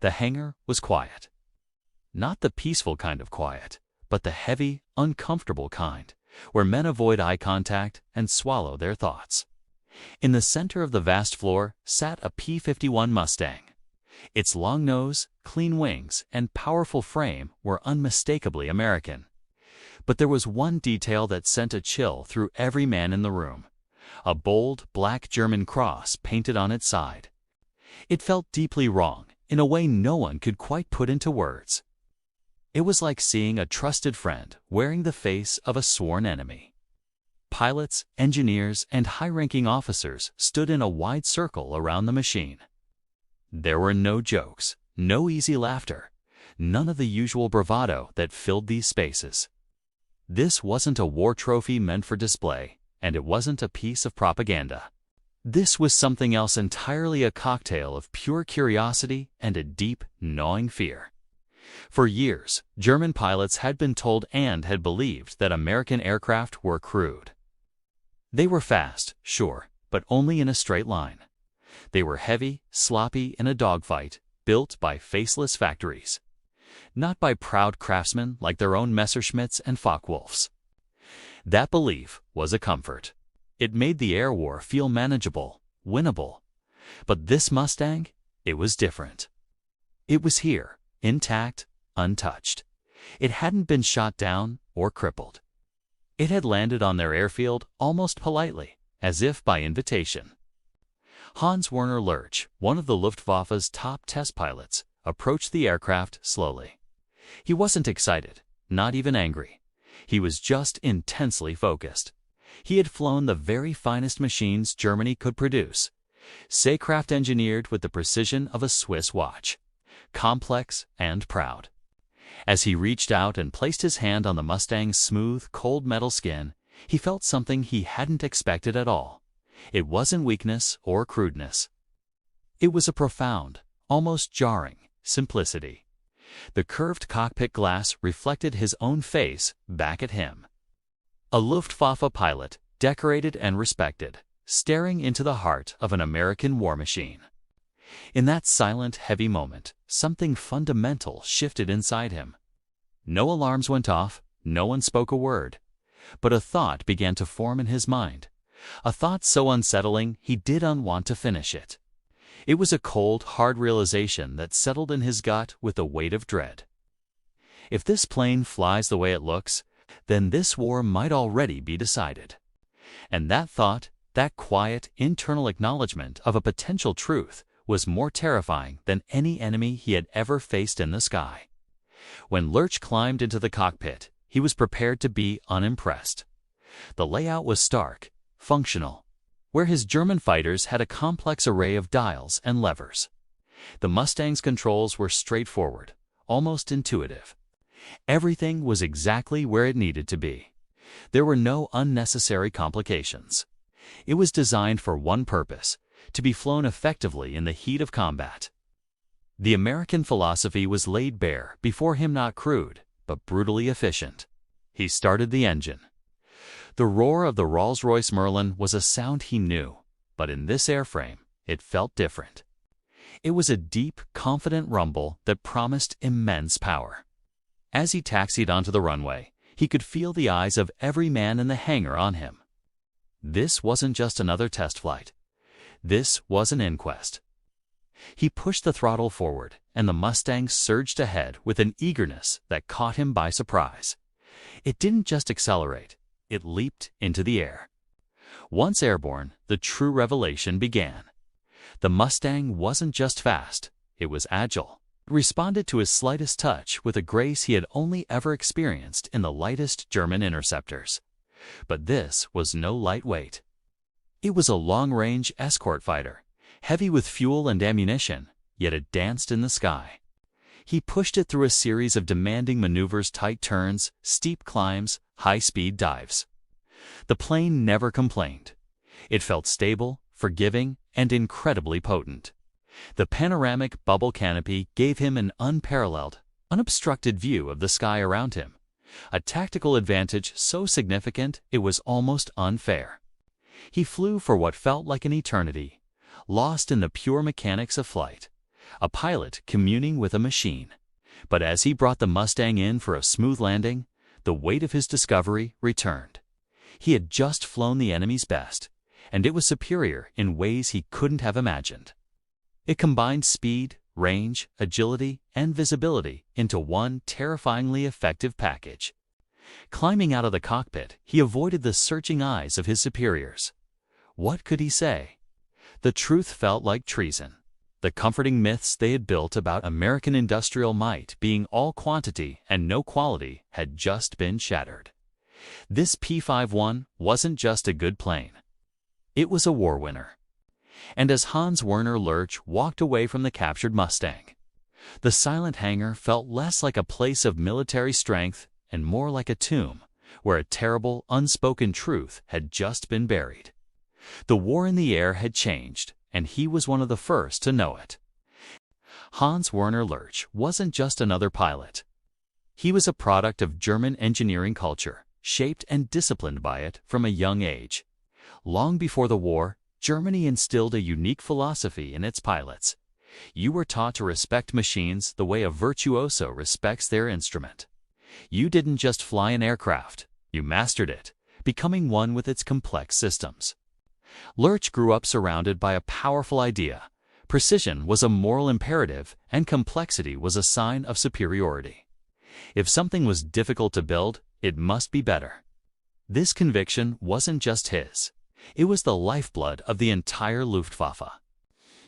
The hangar was quiet. Not the peaceful kind of quiet, but the heavy, uncomfortable kind, where men avoid eye contact and swallow their thoughts. In the center of the vast floor sat a P-51 Mustang. Its long nose, clean wings, and powerful frame were unmistakably American. But there was one detail that sent a chill through every man in the room: a bold, black German cross painted on its side. It felt deeply wrong, in a way no one could quite put into words. It was like seeing a trusted friend wearing the face of a sworn enemy. Pilots, engineers, and high-ranking officers stood in a wide circle around the machine. There were no jokes, no easy laughter, none of the usual bravado that filled these spaces. This wasn't a war trophy meant for display, and it wasn't a piece of propaganda. This was something else entirely, a cocktail of pure curiosity and a deep, gnawing fear. For years, German pilots had been told and had believed that American aircraft were crude. They were fast, sure, but only in a straight line. They were heavy, sloppy in a dogfight, built by faceless factories. Not by proud craftsmen like their own Messerschmitts and Focke-Wulfs. That belief was a comfort. It made the air war feel manageable, winnable. But this Mustang, it was different. It was here, intact, untouched. It hadn't been shot down or crippled. It had landed on their airfield almost politely, as if by invitation. Hans Werner Lurch, one of the Luftwaffe's top test pilots, approached the aircraft slowly. He wasn't excited, not even angry. He was just intensely focused. He had flown the very finest machines Germany could produce, Seecraft engineered with the precision of a Swiss watch, complex and proud. As he reached out and placed his hand on the Mustang's smooth, cold metal skin, he felt something he hadn't expected at all. It wasn't weakness or crudeness. It was a profound, almost jarring, simplicity. The curved cockpit glass reflected his own face back at him. A Luftwaffe pilot, decorated and respected, staring into the heart of an American war machine. In that silent, heavy moment, something fundamental shifted inside him. No alarms went off, no one spoke a word, but a thought began to form in his mind, a thought so unsettling he didn't want to finish it. It was a cold, hard realization that settled in his gut with a weight of dread. If this plane flies the way it looks, then this war might already be decided. And that thought, that quiet, internal acknowledgement of a potential truth, was more terrifying than any enemy he had ever faced in the sky. When Lurch climbed into the cockpit, he was prepared to be unimpressed. The layout was stark, functional, where his German fighters had a complex array of dials and levers. The Mustang's controls were straightforward, almost intuitive. Everything was exactly where it needed to be. There were no unnecessary complications. It was designed for one purpose: to be flown effectively in the heat of combat. The American philosophy was laid bare before him, not crude, but brutally efficient. He started the engine. The roar of the Rolls-Royce Merlin was a sound he knew, but in this airframe, it felt different. It was a deep, confident rumble that promised immense power. As he taxied onto the runway, he could feel the eyes of every man in the hangar on him. This wasn't just another test flight. This was an inquest. He pushed the throttle forward, and the Mustang surged ahead with an eagerness that caught him by surprise. It didn't just accelerate, it leaped into the air. Once airborne, the true revelation began. The Mustang wasn't just fast, it was agile. It responded to his slightest touch with a grace he had only ever experienced in the lightest German interceptors. But this was no lightweight. It was a long-range escort fighter, heavy with fuel and ammunition, yet it danced in the sky. He pushed it through a series of demanding maneuvers: tight turns, steep climbs, high-speed dives. The plane never complained. It felt stable, forgiving, and incredibly potent. The panoramic bubble canopy gave him an unparalleled, unobstructed view of the sky around him, a tactical advantage so significant it was almost unfair. He flew for what felt like an eternity, lost in the pure mechanics of flight, a pilot communing with a machine. But as he brought the Mustang in for a smooth landing, the weight of his discovery returned. He had just flown the enemy's best, and it was superior in ways he couldn't have imagined. It combined speed, range, agility, and visibility into one terrifyingly effective package. Climbing out of the cockpit, he avoided the searching eyes of his superiors. What could he say? The truth felt like treason. The comforting myths they had built about American industrial might being all quantity and no quality had just been shattered. This P-51 wasn't just a good plane. It was a war winner. And as Hans Werner Lurch walked away from the captured Mustang, the silent hangar felt less like a place of military strength and more like a tomb where a terrible, unspoken truth had just been buried. The war in the air had changed, and he was one of the first to know it. Hans Werner Lurch wasn't just another pilot. He was a product of German engineering culture, shaped and disciplined by it from a young age. Long before the war, Germany instilled a unique philosophy in its pilots. You were taught to respect machines the way a virtuoso respects their instrument. You didn't just fly an aircraft, you mastered it, becoming one with its complex systems. Lurch grew up surrounded by a powerful idea. Precision was a moral imperative, and complexity was a sign of superiority. If something was difficult to build, it must be better. This conviction wasn't just his. It was the lifeblood of the entire Luftwaffe.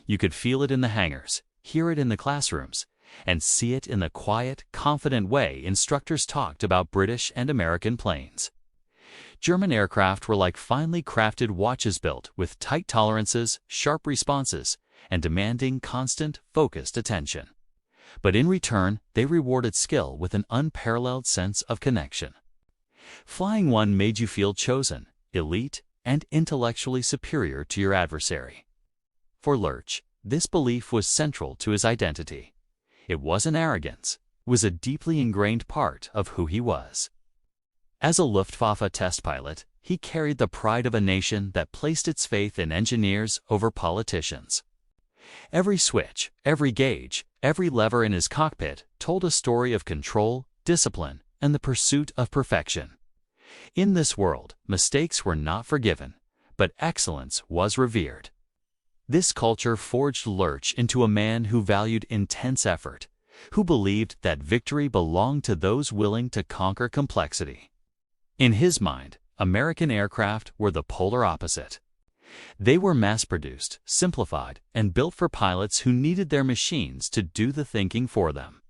You could feel it in the hangars, hear it in the classrooms, and see it in the quiet, confident way instructors talked about British and American planes. German aircraft were like finely crafted watches built with tight tolerances, sharp responses, and demanding constant, focused attention. But in return, they rewarded skill with an unparalleled sense of connection. Flying one made you feel chosen, elite, and intellectually superior to your adversary. For Lurch, this belief was central to his identity. It wasn't arrogance, it was a deeply ingrained part of who he was. As a Luftwaffe test pilot, he carried the pride of a nation that placed its faith in engineers over politicians. Every switch, every gauge, every lever in his cockpit told a story of control, discipline, and the pursuit of perfection. In this world, mistakes were not forgiven, but excellence was revered. This culture forged Lurch into a man who valued intense effort, who believed that victory belonged to those willing to conquer complexity. In his mind, American aircraft were the polar opposite. They were mass-produced, simplified, and built for pilots who needed their machines to do the thinking for them.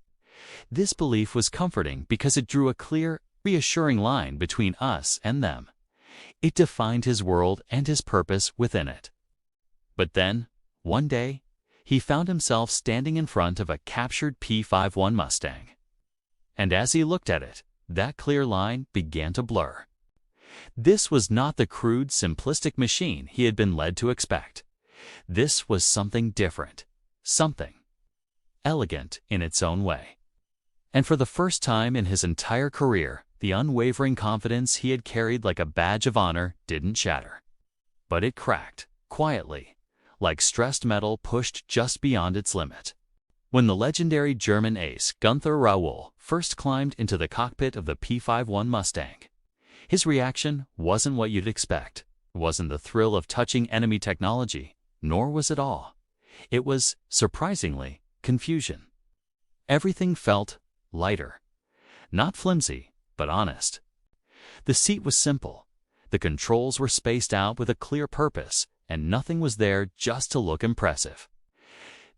This belief was comforting because it drew a clear, reassuring line between us and them. It defined his world and his purpose within it. But then, one day, he found himself standing in front of a captured P-51 Mustang. And as he looked at it, that clear line began to blur. This was not the crude, simplistic machine he had been led to expect. This was something different, something elegant in its own way. And for the first time in his entire career, the unwavering confidence he had carried like a badge of honor didn't shatter. But it cracked, quietly, like stressed metal pushed just beyond its limit. When the legendary German ace Gunther Rall first climbed into the cockpit of the P-51 Mustang, his reaction wasn't what you'd expect. It wasn't the thrill of touching enemy technology, nor was it awe. It was, surprisingly, confusion. Everything felt lighter. Not flimsy, but honest. The seat was simple. The controls were spaced out with a clear purpose, and nothing was there just to look impressive.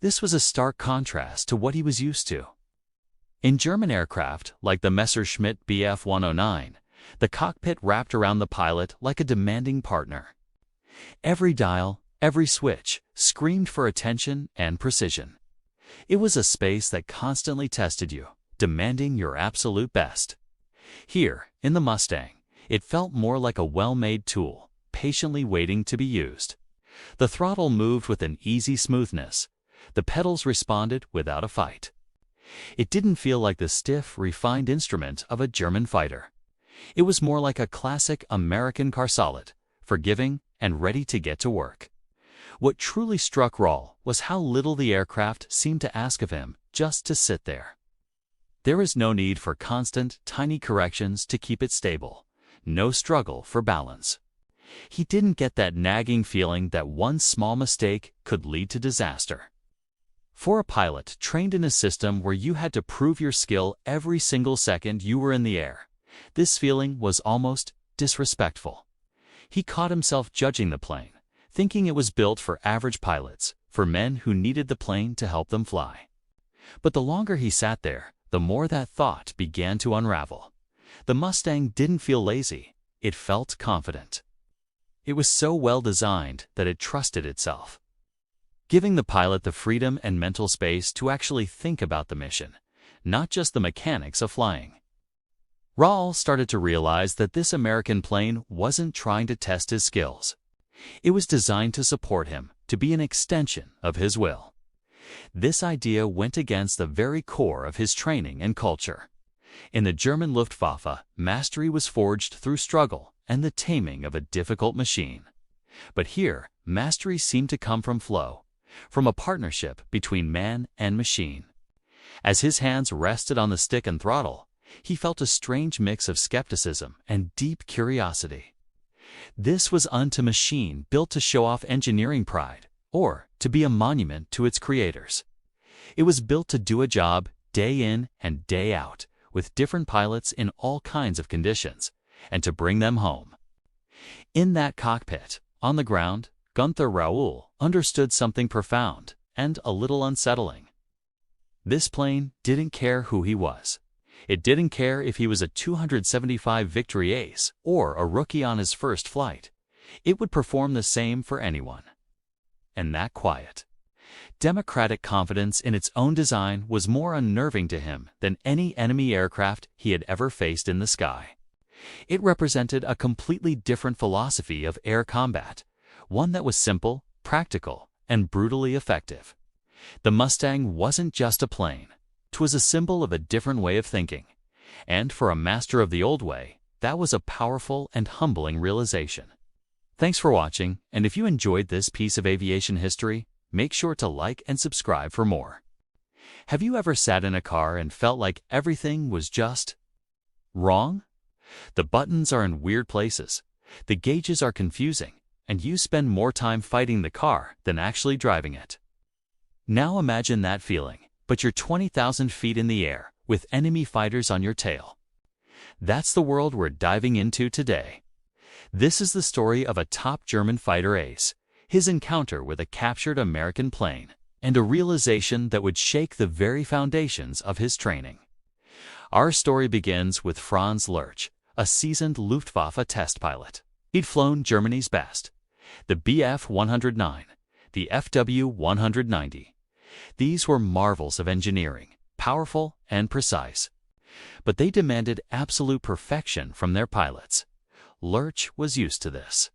This was a stark contrast to what he was used to. In German aircraft, like the Messerschmitt Bf 109, the cockpit wrapped around the pilot like a demanding partner. Every dial, every switch, screamed for attention and precision. It was a space that constantly tested you, demanding your absolute best. Here, in the Mustang, it felt more like a well-made tool, patiently waiting to be used. The throttle moved with an easy smoothness. The pedals responded without a fight. It didn't feel like the stiff, refined instrument of a German fighter. It was more like a classic American car solid, forgiving and ready to get to work. What truly struck Rall was how little the aircraft seemed to ask of him just to sit there. There was no need for constant, tiny corrections to keep it stable, no struggle for balance. He didn't get that nagging feeling that one small mistake could lead to disaster. For a pilot trained in a system where you had to prove your skill every single second you were in the air, this feeling was almost disrespectful. He caught himself judging the plane, thinking it was built for average pilots, for men who needed the plane to help them fly. But the longer he sat there, the more that thought began to unravel. The Mustang didn't feel lazy, it felt confident. It was so well designed that it trusted itself, giving the pilot the freedom and mental space to actually think about the mission, not just the mechanics of flying. Rall started to realize that this American plane wasn't trying to test his skills. It was designed to support him, to be an extension of his will. This idea went against the very core of his training and culture. In the German Luftwaffe, mastery was forged through struggle and the taming of a difficult machine. But here, mastery seemed to come from flow, from a partnership between man and machine. As his hands rested on the stick and throttle, he felt a strange mix of skepticism and deep curiosity. This was unto machine built to show off engineering pride, or to be a monument to its creators. It was built to do a job day in and day out, with different pilots in all kinds of conditions, and to bring them home. In that cockpit, on the ground, Gunther Rall understood something profound and a little unsettling. This plane didn't care who he was. It didn't care if he was a 275 victory ace or a rookie on his first flight. It would perform the same for anyone. And that quiet, democratic confidence in its own design was more unnerving to him than any enemy aircraft he had ever faced in the sky. It represented a completely different philosophy of air combat, one that was simple, practical, and brutally effective. The Mustang wasn't just a plane. 'Twas a symbol of a different way of thinking. And for a master of the old way, that was a powerful and humbling realization. Thanks for watching, and if you enjoyed this piece of aviation history, make sure to like and subscribe for more. Have you ever sat in a car and felt like everything was just wrong? The buttons are in weird places, the gauges are confusing, and you spend more time fighting the car than actually driving it. Now imagine that feeling, but you're 20,000 feet in the air, with enemy fighters on your tail. That's the world we're diving into today. This is the story of a top German fighter ace, his encounter with a captured American plane, and a realization that would shake the very foundations of his training. Our story begins with Franz Lurch, a seasoned Luftwaffe test pilot. He'd flown Germany's best, the Bf-109, the Fw-190. These were marvels of engineering, powerful and precise. But they demanded absolute perfection from their pilots. Lurch was used to this.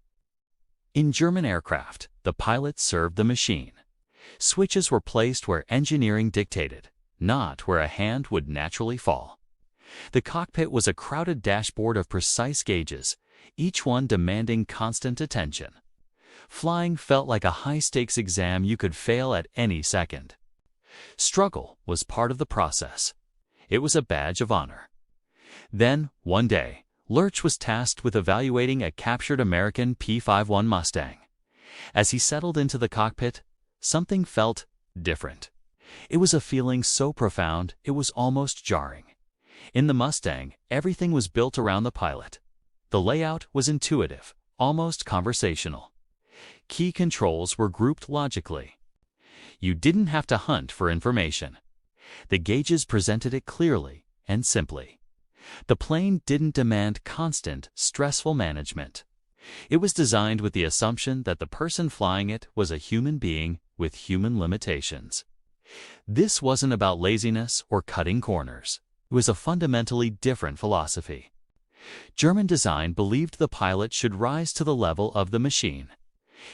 In German aircraft, the pilot served the machine. Switches were placed where engineering dictated, not where a hand would naturally fall. The cockpit was a crowded dashboard of precise gauges, each one demanding constant attention. Flying felt like a high-stakes exam you could fail at any second. Struggle was part of the process. It was a badge of honor. Then, one day, Lurch was tasked with evaluating a captured American P-51 Mustang. As he settled into the cockpit, something felt different. It was a feeling so profound it was almost jarring. In the Mustang, everything was built around the pilot. The layout was intuitive, almost conversational. Key controls were grouped logically. You didn't have to hunt for information. The gauges presented it clearly and simply. The plane didn't demand constant, stressful management. It was designed with the assumption that the person flying it was a human being with human limitations. This wasn't about laziness or cutting corners. It was a fundamentally different philosophy. German design believed the pilot should rise to the level of the machine.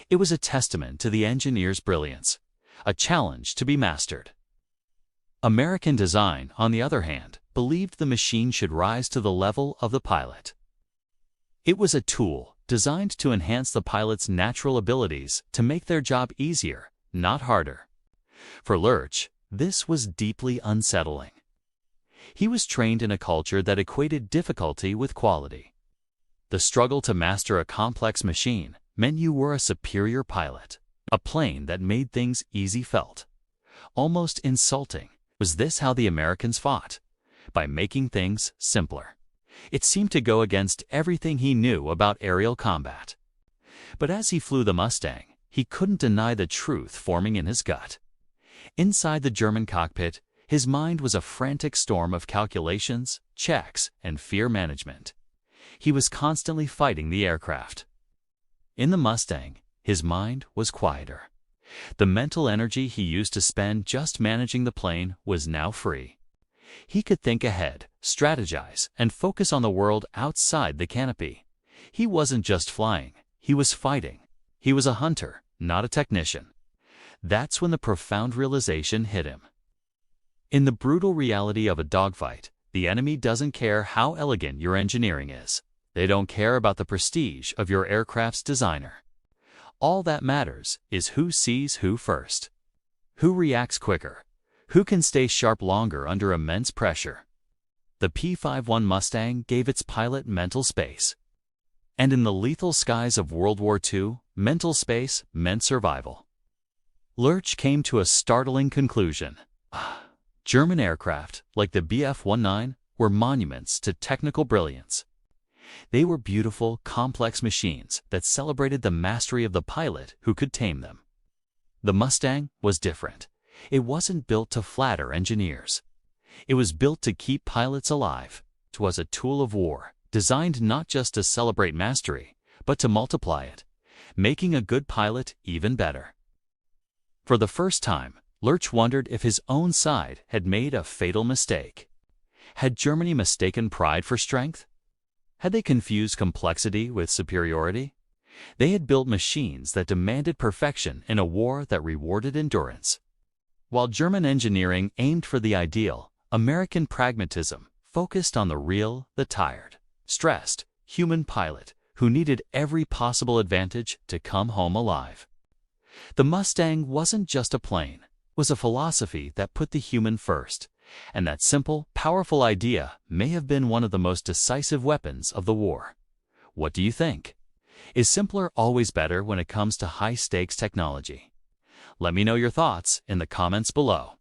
It was a testament to the engineer's brilliance, a challenge to be mastered. American design, on the other hand, believed the machine should rise to the level of the pilot. It was a tool designed to enhance the pilot's natural abilities to make their job easier, not harder. For Lurch, this was deeply unsettling. He was trained in a culture that equated difficulty with quality. The struggle to master a complex machine meant you were a superior pilot. A plane that made things easy felt almost insulting. Was this how the Americans fought? By making things simpler. It seemed to go against everything he knew about aerial combat. But as he flew the Mustang, he couldn't deny the truth forming in his gut. Inside the German cockpit, his mind was a frantic storm of calculations, checks, and fear management. He was constantly fighting the aircraft. In the Mustang, his mind was quieter. The mental energy he used to spend just managing the plane was now free. He could think ahead, strategize, and focus on the world outside the canopy. He wasn't just flying, he was fighting. He was a hunter, not a technician. That's when the profound realization hit him. In the brutal reality of a dogfight, the enemy doesn't care how elegant your engineering is. They don't care about the prestige of your aircraft's designer. All that matters is who sees who first. Who reacts quicker? Who can stay sharp longer under immense pressure? The P-51 Mustang gave its pilot mental space. And in the lethal skies of World War II, mental space meant survival. Lurch came to a startling conclusion. German aircraft, like the Bf-19, were monuments to technical brilliance. They were beautiful, complex machines that celebrated the mastery of the pilot who could tame them. The Mustang was different. It wasn't built to flatter engineers. It was built to keep pilots alive. It was a tool of war, designed not just to celebrate mastery, but to multiply it, making a good pilot even better. For the first time, Lurch wondered if his own side had made a fatal mistake. Had Germany mistaken pride for strength? Had they confused complexity with superiority? They had built machines that demanded perfection in a war that rewarded endurance. While German engineering aimed for the ideal, American pragmatism focused on the real, the tired, stressed, human pilot who needed every possible advantage to come home alive. The Mustang wasn't just a plane, it was a philosophy that put the human first. And that simple, powerful idea may have been one of the most decisive weapons of the war. What do you think? Is simpler always better when it comes to high-stakes technology? Let me know your thoughts in the comments below.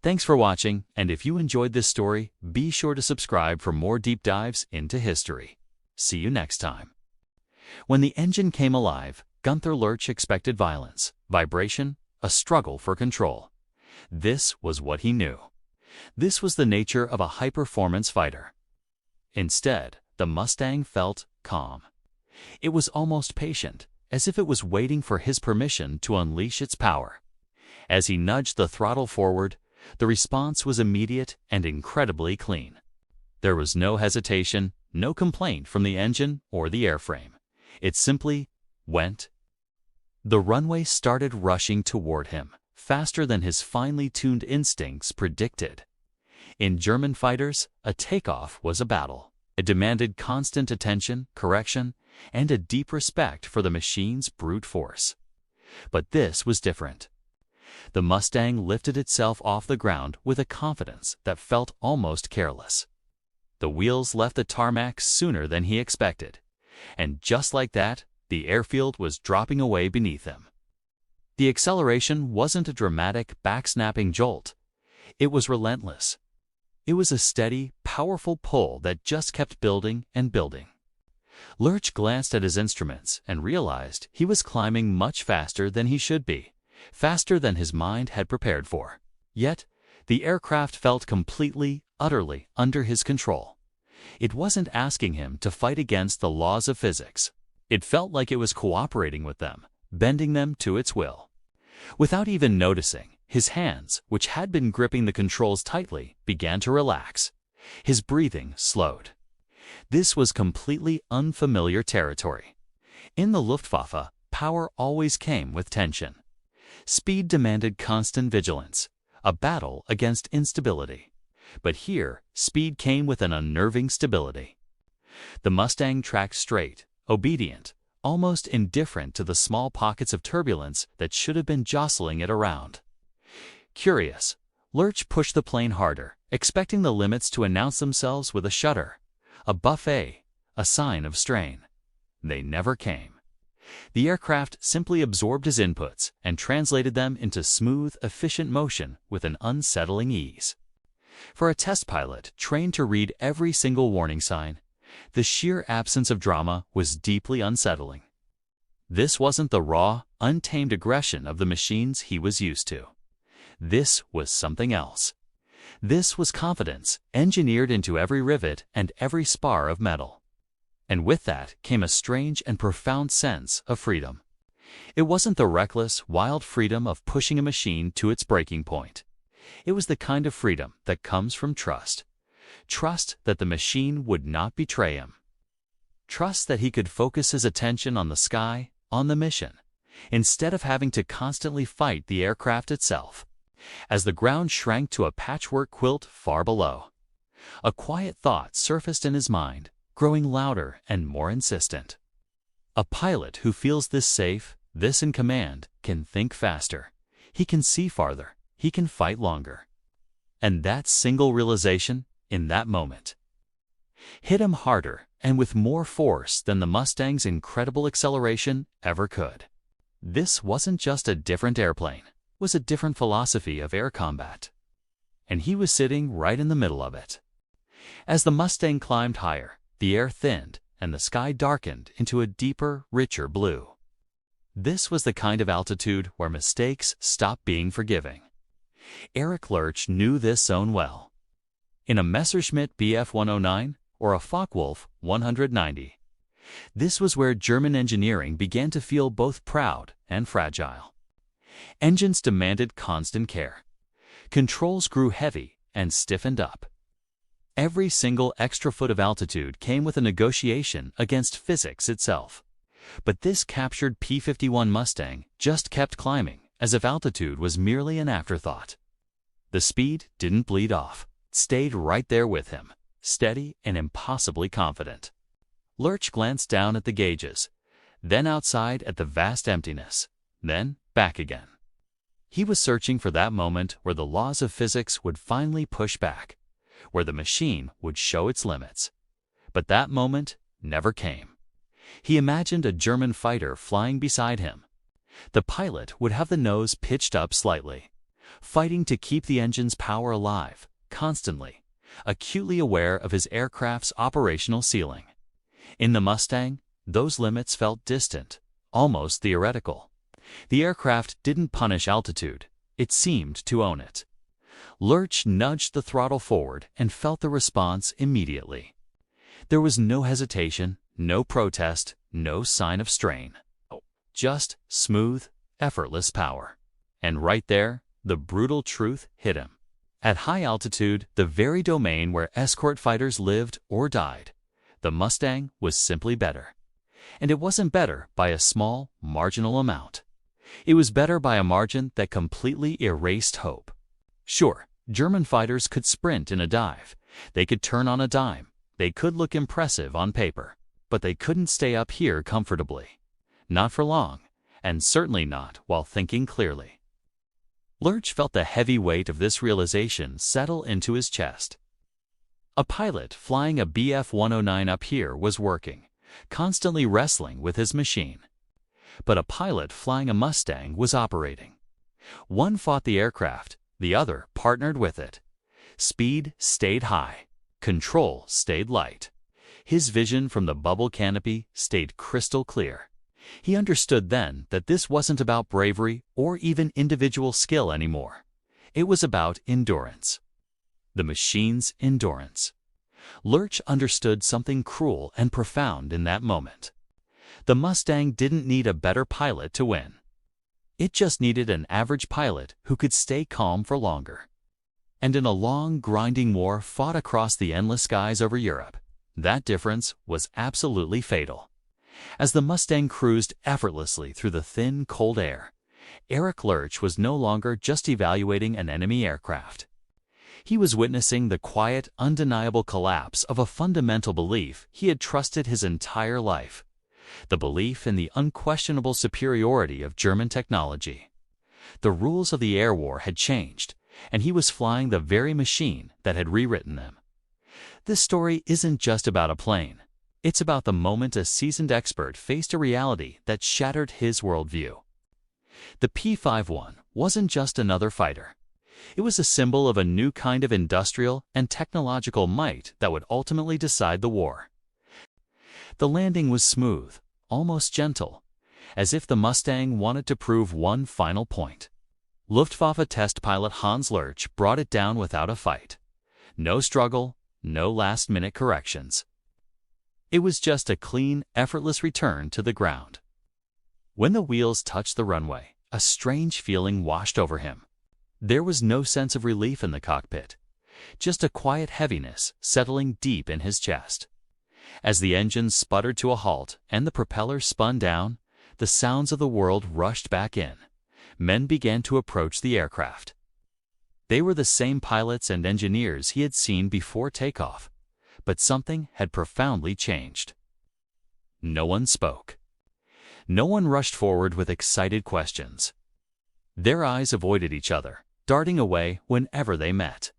Thanks for watching, and if you enjoyed this story, be sure to subscribe for more deep dives into history. See you next time. When the engine came alive, Gunther Lurch expected violence, vibration, a struggle for control. This was what he knew. This was the nature of a high-performance fighter. Instead, the Mustang felt calm. It was almost patient, as if it was waiting for his permission to unleash its power. As he nudged the throttle forward, the response was immediate and incredibly clean. There was no hesitation, no complaint from the engine or the airframe. It simply went. The runway started rushing toward him, faster than his finely tuned instincts predicted. In German fighters, a takeoff was a battle. It demanded constant attention, correction, and a deep respect for the machine's brute force. But this was different. The Mustang lifted itself off the ground with a confidence that felt almost careless. The wheels left the tarmac sooner than he expected, and just like that, the airfield was dropping away beneath him. The acceleration wasn't a dramatic, back-snapping jolt. It was relentless. It was a steady, powerful pull that just kept building and building. Lurch glanced at his instruments and realized he was climbing much faster than he should be, faster than his mind had prepared for. Yet, the aircraft felt completely, utterly under his control. It wasn't asking him to fight against the laws of physics. It felt like it was cooperating with them, bending them to its will. Without even noticing, his hands, which had been gripping the controls tightly, began to relax. His breathing slowed. This was completely unfamiliar territory. In the Luftwaffe, power always came with tension. Speed demanded constant vigilance, a battle against instability. But here, speed came with an unnerving stability. The Mustang tracked straight, obedient, almost indifferent to the small pockets of turbulence that should have been jostling it around. Curious, Lurch pushed the plane harder, expecting the limits to announce themselves with a shudder, a buffet, a sign of strain. They never came. The aircraft simply absorbed his inputs and translated them into smooth, efficient motion with an unsettling ease. For a test pilot trained to read every single warning sign, the sheer absence of drama was deeply unsettling. This wasn't the raw, untamed aggression of the machines he was used to. This was something else. This was confidence, engineered into every rivet and every spar of metal. And with that came a strange and profound sense of freedom. It wasn't the reckless, wild freedom of pushing a machine to its breaking point. It was the kind of freedom that comes from trust. Trust that the machine would not betray him. Trust that he could focus his attention on the sky, on the mission, instead of having to constantly fight the aircraft itself. As the ground shrank to a patchwork quilt far below, a quiet thought surfaced in his mind, growing louder and more insistent. A pilot who feels this safe, this in command, can think faster. He can see farther. He can fight longer. And that single realization, in that moment, hit him harder and with more force than the Mustang's incredible acceleration ever could. This wasn't just a different airplane. It was a different philosophy of air combat. And he was sitting right in the middle of it. As the Mustang climbed higher, the air thinned and the sky darkened into a deeper, richer blue. This was the kind of altitude where mistakes stopped being forgiving. Eric Lurch knew this zone well. In a Messerschmitt Bf 109 or a Focke-Wulf 190, this was where German engineering began to feel both proud and fragile. Engines demanded constant care. Controls grew heavy and stiffened up. Every single extra foot of altitude came with a negotiation against physics itself. But this captured P-51 Mustang just kept climbing, as if altitude was merely an afterthought. The speed didn't bleed off. It stayed right there with him, steady and impossibly confident. Lurch glanced down at the gauges, then outside at the vast emptiness, then back again. He was searching for that moment where the laws of physics would finally push back, where the machine would show its limits. But that moment never came. He imagined a German fighter flying beside him. The pilot would have the nose pitched up slightly, fighting to keep the engine's power alive, constantly, acutely aware of his aircraft's operational ceiling. In the Mustang, those limits felt distant, almost theoretical. The aircraft didn't punish altitude, it seemed to own it. Lurch nudged the throttle forward and felt the response immediately. There was no hesitation, no protest, no sign of strain. Just smooth, effortless power. And right there, the brutal truth hit him. At high altitude, the very domain where escort fighters lived or died, the Mustang was simply better. And it wasn't better by a small, marginal amount. It was better by a margin that completely erased hope. Sure, German fighters could sprint in a dive. They could turn on a dime. They could look impressive on paper. But they couldn't stay up here comfortably. Not for long, and certainly not while thinking clearly. Lurch felt the heavy weight of this realization settle into his chest. A pilot flying a Bf 109 up here was working, constantly wrestling with his machine. But a pilot flying a Mustang was operating. One fought the aircraft, the other partnered with it. Speed stayed high, control stayed light. His vision from the bubble canopy stayed crystal clear. He understood then that this wasn't about bravery or even individual skill anymore. It was about endurance. The machine's endurance. Lurch understood something cruel and profound in that moment. The Mustang didn't need a better pilot to win. It just needed an average pilot who could stay calm for longer. And in a long, grinding war fought across the endless skies over Europe, that difference was absolutely fatal. As the Mustang cruised effortlessly through the thin, cold air, Eric Lurch was no longer just evaluating an enemy aircraft. He was witnessing the quiet, undeniable collapse of a fundamental belief he had trusted his entire life. the belief in the unquestionable superiority of German technology. The rules of the air war had changed, and he was flying the very machine that had rewritten them. This story isn't just about a plane. It's about the moment a seasoned expert faced a reality that shattered his worldview. The P-51 wasn't just another fighter. It was a symbol of a new kind of industrial and technological might that would ultimately decide the war. The landing was smooth, almost gentle, as if the Mustang wanted to prove one final point. Luftwaffe test pilot Hans Lurch brought it down without a fight. No struggle, no last-minute corrections. It was just a clean, effortless return to the ground. When the wheels touched the runway, a strange feeling washed over him. There was no sense of relief in the cockpit, just a quiet heaviness settling deep in his chest. As the engine sputtered to a halt and the propeller spun down, the sounds of the world rushed back in. Men began to approach the aircraft. They were the same pilots and engineers he had seen before takeoff, but something had profoundly changed. No one spoke. No one rushed forward with excited questions. Their eyes avoided each other, darting away whenever they met.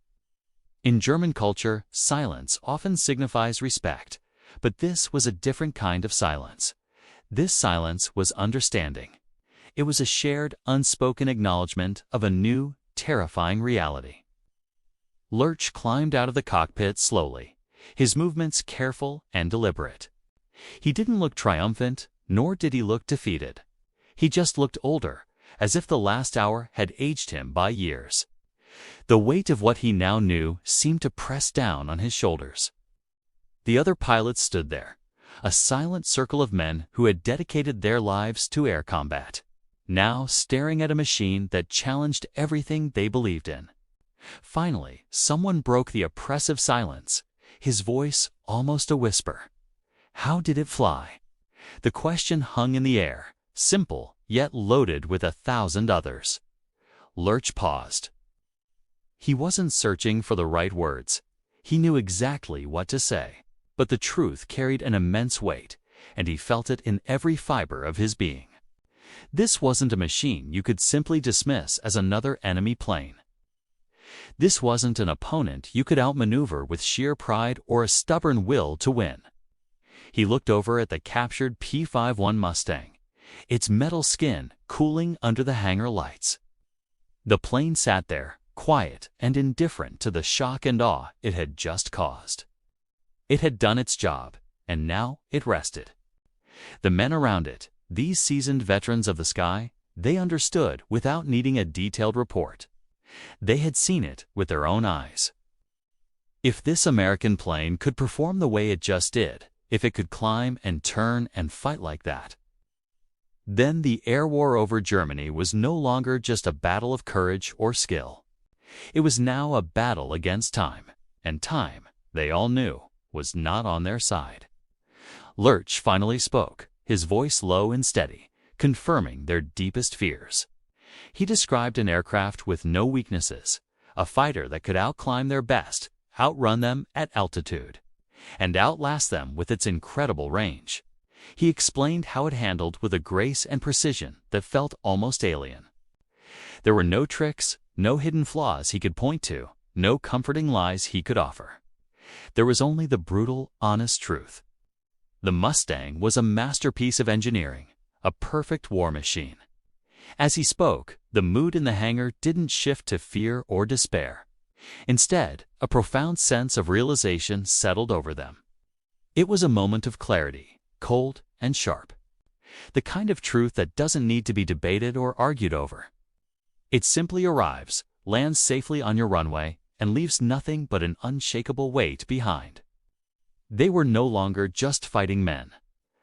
In German culture, silence often signifies respect, but this was a different kind of silence. This silence was understanding. It was a shared, unspoken acknowledgement of a new, terrifying reality. Lurch climbed out of the cockpit slowly, his movements careful and deliberate. He didn't look triumphant, nor did he look defeated. He just looked older, as if the last hour had aged him by years. The weight of what he now knew seemed to press down on his shoulders. The other pilots stood there, a silent circle of men who had dedicated their lives to air combat, now staring at a machine that challenged everything they believed in. Finally, someone broke the oppressive silence, his voice almost a whisper. How did it fly? The question hung in the air, simple yet loaded with 1,000 others. Lurch paused. He wasn't searching for the right words. He knew exactly what to say, but the truth carried an immense weight, and he felt it in every fiber of his being. This wasn't a machine you could simply dismiss as another enemy plane. This wasn't an opponent you could outmaneuver with sheer pride or a stubborn will to win. He looked over at the captured P-51 Mustang, its metal skin cooling under the hangar lights. The plane sat there, quiet and indifferent to the shock and awe it had just caused. It had done its job, and now it rested. The men around it, these seasoned veterans of the sky, they understood without needing a detailed report. They had seen it with their own eyes. If this American plane could perform the way it just did, if it could climb and turn and fight like that, then the air war over Germany was no longer just a battle of courage or skill. It was now a battle against time, and time, they all knew, was not on their side. Lurch finally spoke, his voice low and steady, confirming their deepest fears. He described an aircraft with no weaknesses, a fighter that could outclimb their best, outrun them at altitude, and outlast them with its incredible range. He explained how it handled with a grace and precision that felt almost alien. There were no tricks, no hidden flaws he could point to, no comforting lies he could offer. There was only the brutal, honest truth. The Mustang was a masterpiece of engineering, a perfect war machine. As he spoke, the mood in the hangar didn't shift to fear or despair. Instead, a profound sense of realization settled over them. It was a moment of clarity, cold and sharp. The kind of truth that doesn't need to be debated or argued over. It simply arrives, lands safely on your runway, and leaves nothing but an unshakable weight behind. They were no longer just fighting men.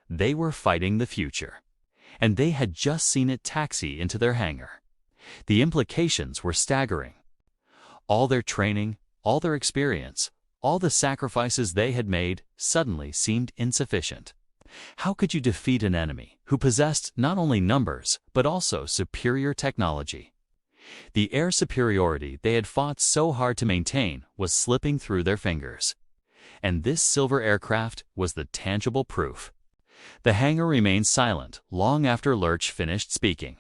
They were fighting the future. And they had just seen it taxi into their hangar. The implications were staggering. All their training, all their experience, all the sacrifices they had made suddenly seemed insufficient. How could you defeat an enemy who possessed not only numbers but also superior technology? The air superiority they had fought so hard to maintain was slipping through their fingers. And this silver aircraft was the tangible proof. The hangar remained silent long after Lurch finished speaking.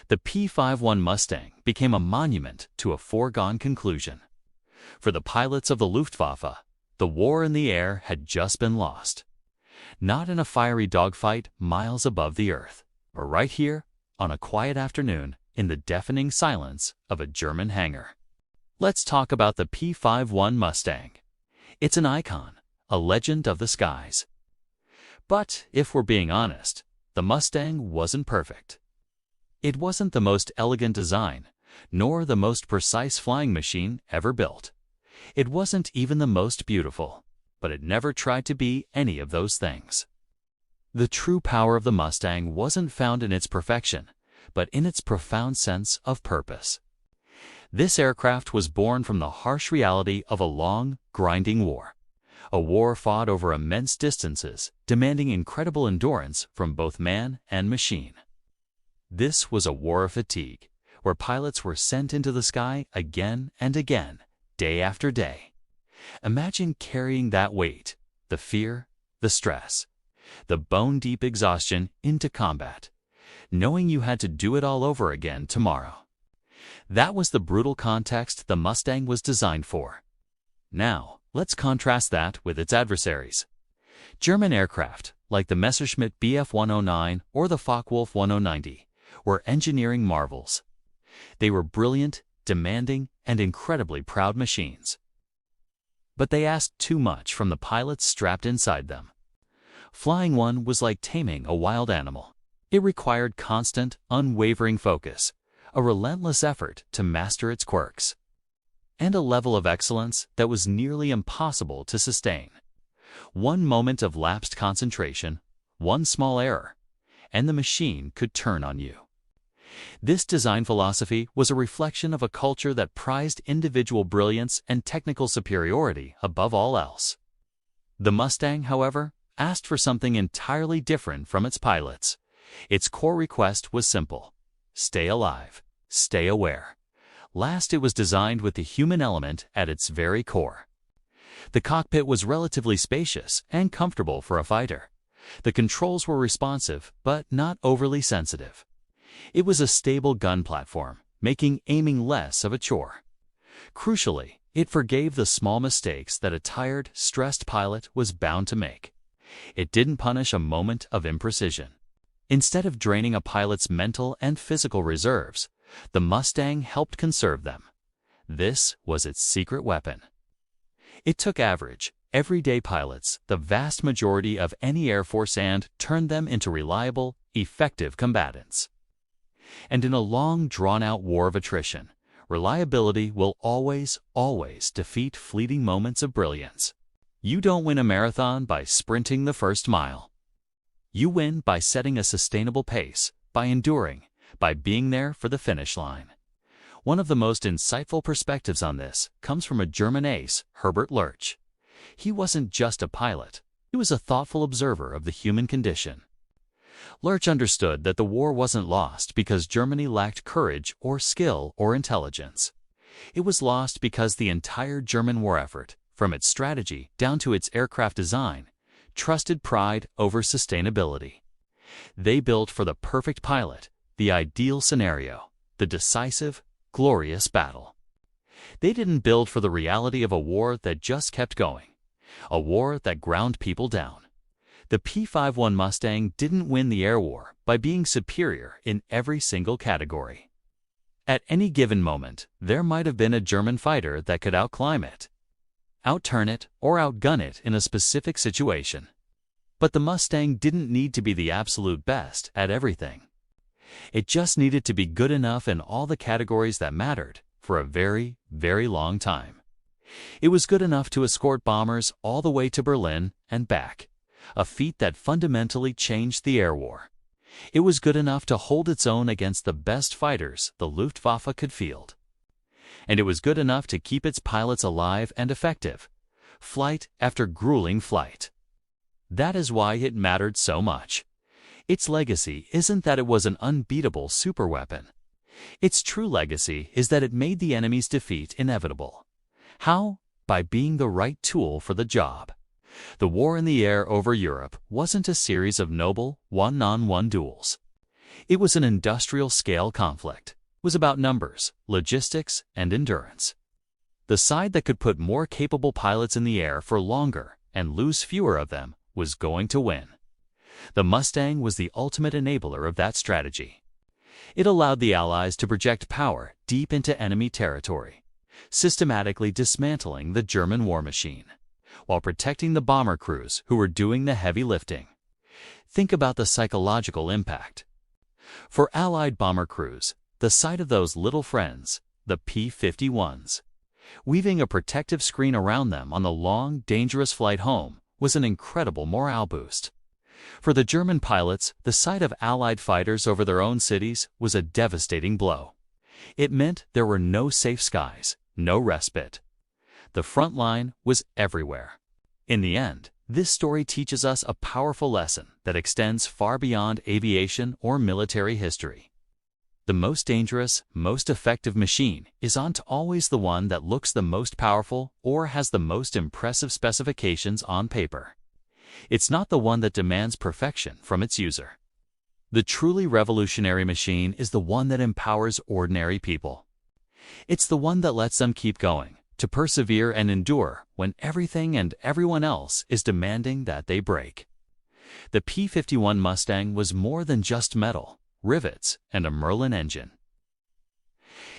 The P-51 Mustang became a monument to a foregone conclusion. For the pilots of the Luftwaffe, the war in the air had just been lost. Not in a fiery dogfight miles above the earth, but right here, on a quiet afternoon, in the deafening silence of a German hangar. Let's talk about the P-51 Mustang. It's an icon, a legend of the skies. But if we're being honest, the Mustang wasn't perfect. It wasn't the most elegant design, nor the most precise flying machine ever built. It wasn't even the most beautiful, but it never tried to be any of those things. The true power of the Mustang wasn't found in its perfection, but in its profound sense of purpose. This aircraft was born from the harsh reality of a long, grinding war. A war fought over immense distances, demanding incredible endurance from both man and machine. This was a war of fatigue, where pilots were sent into the sky again and again, day after day. Imagine carrying that weight, the fear, the stress, the bone-deep exhaustion into combat, knowing you had to do it all over again tomorrow. That was the brutal context the Mustang was designed for. Now, let's contrast that with its adversaries. German aircraft, like the Messerschmitt Bf 109 or the Focke-Wulf 1090, were engineering marvels. They were brilliant, demanding, and incredibly proud machines. But they asked too much from the pilots strapped inside them. Flying one was like taming a wild animal. It required constant, unwavering focus, a relentless effort to master its quirks, and a level of excellence that was nearly impossible to sustain. One moment of lapsed concentration, one small error, and the machine could turn on you. This design philosophy was a reflection of a culture that prized individual brilliance and technical superiority above all else. The Mustang, however, asked for something entirely different from its pilots. Its core request was simple: stay alive, stay aware. Last, it was designed with the human element at its very core. The cockpit was relatively spacious and comfortable for a fighter. The controls were responsive, but not overly sensitive. It was a stable gun platform, making aiming less of a chore. Crucially, it forgave the small mistakes that a tired, stressed pilot was bound to make. It didn't punish a moment of imprecision. Instead of draining a pilot's mental and physical reserves, the Mustang helped conserve them. This was its secret weapon. It took average, everyday pilots, the vast majority of any Air Force, and turned them into reliable, effective combatants. And in a long, drawn-out war of attrition, reliability will always, always defeat fleeting moments of brilliance. You don't win a marathon by sprinting the first mile. You win by setting a sustainable pace, by enduring, by being there for the finish line. One of the most insightful perspectives on this comes from a German ace, Herbert Lurch. He wasn't just a pilot. He was a thoughtful observer of the human condition. Lurch understood that the war wasn't lost because Germany lacked courage or skill or intelligence. It was lost because the entire German war effort, from its strategy down to its aircraft design, trusted pride over sustainability. They built for the perfect pilot, the ideal scenario, the decisive, glorious battle. They didn't build for the reality of a war that just kept going, a war that ground people down. The P-51 Mustang didn't win the air war by being superior in every single category. At any given moment, there might have been a German fighter that could outclimb it, outturn it, or outgun it in a specific situation. But the Mustang didn't need to be the absolute best at everything. It just needed to be good enough in all the categories that mattered for a very, very long time. It was good enough to escort bombers all the way to Berlin and back, a feat that fundamentally changed the air war. It was good enough to hold its own against the best fighters the Luftwaffe could field. And it was good enough to keep its pilots alive and effective, flight after grueling flight. That is why it mattered so much. Its legacy isn't that it was an unbeatable superweapon. Its true legacy is that it made the enemy's defeat inevitable. How? By being the right tool for the job. The war in the air over Europe wasn't a series of noble, one-on-one duels. It was an industrial-scale conflict. It was about numbers, logistics, and endurance. The side that could put more capable pilots in the air for longer and lose fewer of them was going to win. The Mustang was the ultimate enabler of that strategy. It allowed the Allies to project power deep into enemy territory, systematically dismantling the German war machine, while protecting the bomber crews who were doing the heavy lifting. Think about the psychological impact. For Allied bomber crews, the sight of those little friends, the P-51s, weaving a protective screen around them on the long, dangerous flight home was an incredible morale boost. For the German pilots, the sight of Allied fighters over their own cities was a devastating blow. It meant there were no safe skies, no respite. The front line was everywhere. In the end, this story teaches us a powerful lesson that extends far beyond aviation or military history. The most dangerous, most effective machine isn't always the one that looks the most powerful or has the most impressive specifications on paper. It's not the one that demands perfection from its user. The truly revolutionary machine is the one that empowers ordinary people. It's the one that lets them keep going, to persevere and endure when everything and everyone else is demanding that they break. The P-51 Mustang was more than just metal, rivets, and a Merlin engine.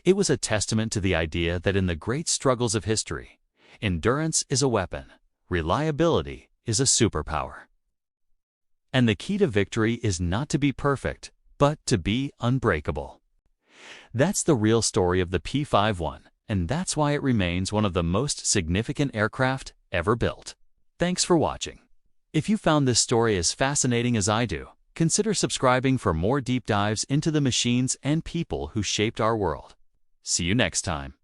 It was a testament to the idea that in the great struggles of history, endurance is a weapon, reliability is a superpower. And the key to victory is not to be perfect, but to be unbreakable. That's the real story of the P-51, and that's why it remains one of the most significant aircraft ever built. Thanks for watching. If you found this story as fascinating as I do, consider subscribing for more deep dives into the machines and people who shaped our world. See you next time.